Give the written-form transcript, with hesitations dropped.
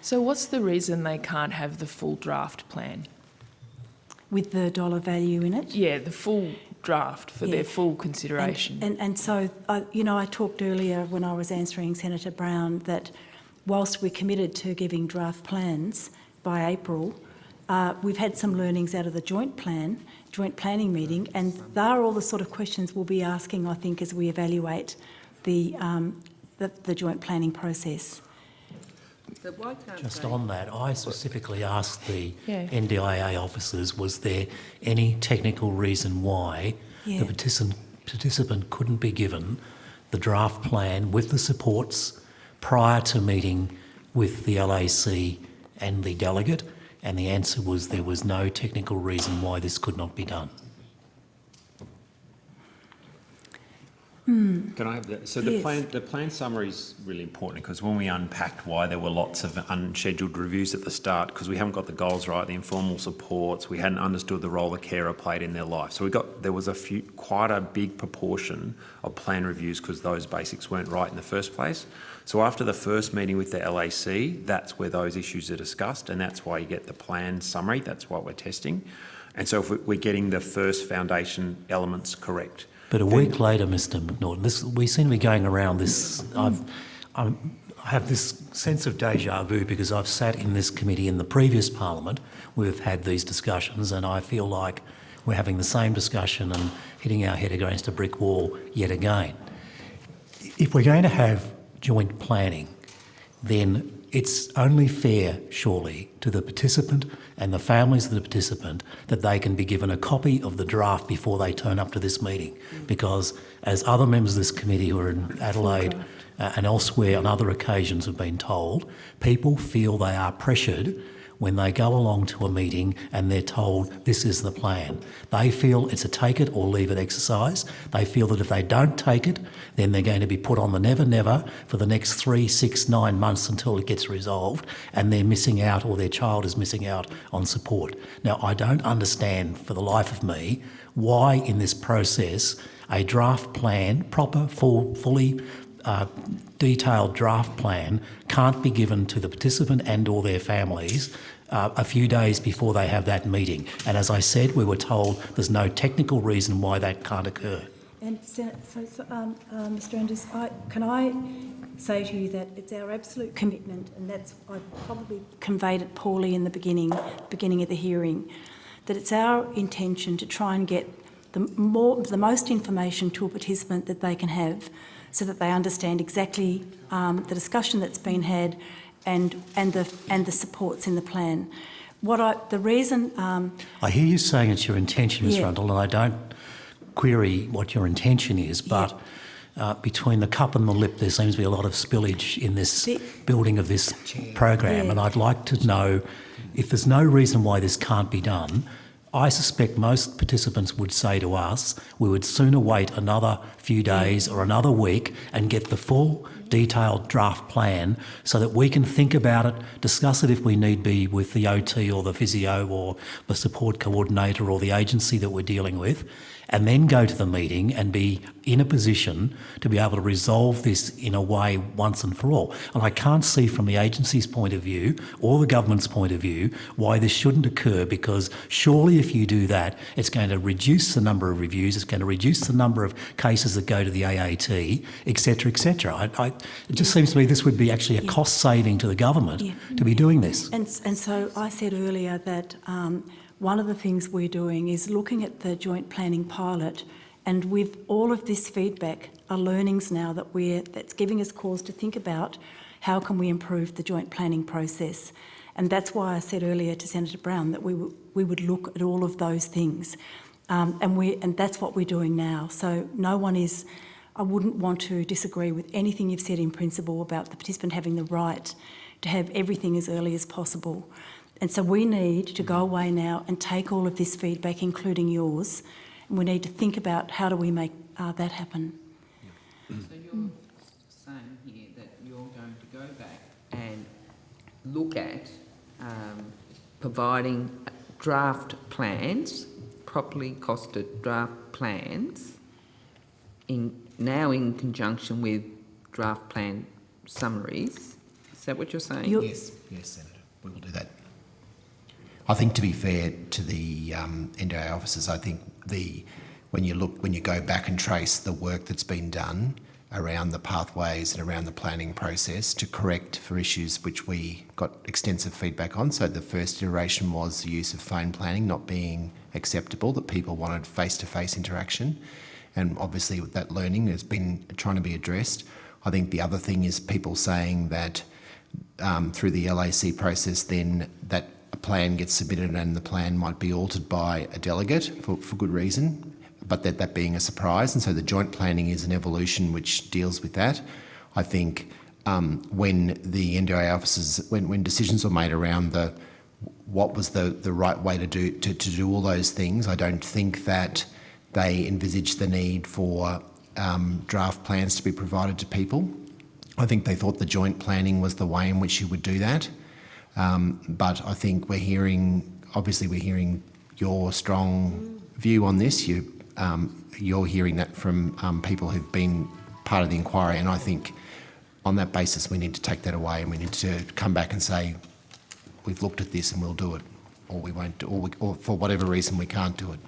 So what's the reason they can't have the full draft plan? With the dollar value in it? Yeah, the full draft for their full consideration. And so, I talked earlier when I was answering Senator Brown that whilst we're committed to giving draft plans by April, we've had some learnings out of the joint planning meeting, and they are all the sort of questions we'll be asking, I think, as we evaluate the joint planning process. Just on that, I specifically asked the NDIA officers, was there any technical reason why the participant couldn't be given the draft plan with the supports prior to meeting with the LAC and the delegate? And the answer was there was no technical reason why this could not be done. Can I have that? So the plan summary is really important, because when we unpacked why there were lots of unscheduled reviews at the start, because we haven't got the goals right, the informal supports, we hadn't understood the role the carer played in their life. So there was quite a big proportion of plan reviews because those basics weren't right in the first place. So after the first meeting with the LAC, that's where those issues are discussed, and that's why you get the plan summary. That's what we're testing. And so if we're getting the first foundation elements correct. But a week later, Mr McNaughton, we seem to be going around this. I have this sense of deja vu because I've sat in this committee in the previous parliament. We've had these discussions, and I feel like we're having the same discussion and hitting our head against a brick wall yet again. If we're going to have joint planning, then it's only fair, surely, to the participant and the families of the participant that they can be given a copy of the draft before they turn up to this meeting. Because as other members of this committee who are in Adelaide and elsewhere on other occasions have been told, people feel they are pressured when they go along to a meeting and they're told this is the plan. They feel it's a take it or leave it exercise. They feel that if they don't take it, then they're going to be put on the never for the next 3, 6, 9 months until it gets resolved, and they're missing out, or their child is missing out on support. Now, I don't understand for the life of me why in this process a draft plan, proper, fully detailed draft plan, can't be given to the participant and or their families a few days before they have that meeting. And as I said, we were told there's no technical reason why that can't occur. And Mr Andrews, can I say to you that it's our absolute commitment, and that's, I probably conveyed it poorly in the beginning of the hearing, that it's our intention to try and get the most information to a participant that they can have, so that they understand exactly the discussion that's been had and the supports in the plan. The reason I hear you saying it's your intention, Ms. Rundle, and I don't query what your intention is, but between the cup and the lip, there seems to be a lot of spillage in this building of this program, and I'd like to know if there's no reason why this can't be done. I suspect most participants would say to us, we would sooner wait another few days or another week and get the full detailed draft plan so that we can think about it, discuss it if we need be with the OT or the physio or the support coordinator or the agency that we're dealing with, and then go to the meeting and be in a position to be able to resolve this in a way once and for all. And I can't see from the agency's point of view or the government's point of view why this shouldn't occur, because surely if you do that, it's going to reduce the number of reviews, it's going to reduce the number of cases that go to the AAT, etc., etc. It just seems to me this would be actually a cost saving to the government to be doing this. And so I said earlier that one of the things we're doing is looking at the joint planning pilot, and with all of this feedback are learnings now that's giving us cause to think about how can we improve the joint planning process. And that's why I said earlier to Senator Brown that we would look at all of those things, and that's what we're doing now. So I wouldn't want to disagree with anything you've said in principle about the participant having the right to have everything as early as possible. And so we need to go away now and take all of this feedback, including yours, and we need to think about how do we make that happen. So you're saying here that you're going to go back and look at providing draft plans, properly costed draft plans, in conjunction with draft plan summaries. Is that what you're saying? Yes, Senator, we will do that. I think, to be fair to the NDIA officers, I think when you go back and trace the work that's been done around the pathways and around the planning process to correct for issues which we got extensive feedback on. So the first iteration was the use of phone planning not being acceptable, that people wanted face-to-face interaction. And obviously that learning has been trying to be addressed. I think the other thing is people saying that through the LAC process then that a plan gets submitted and the plan might be altered by a delegate for good reason, but that being a surprise. And so the joint planning is an evolution which deals with that. I think when the NDIA officers, when decisions were made around what was the right way to do all those things, I don't think that they envisaged the need for draft plans to be provided to people. I think they thought the joint planning was the way in which you would do that. But I think we're hearing your strong view on this. You're hearing that from people who've been part of the inquiry, and I think on that basis we need to take that away and we need to come back and say we've looked at this and we'll do it, or we won't, or for whatever reason we can't do it.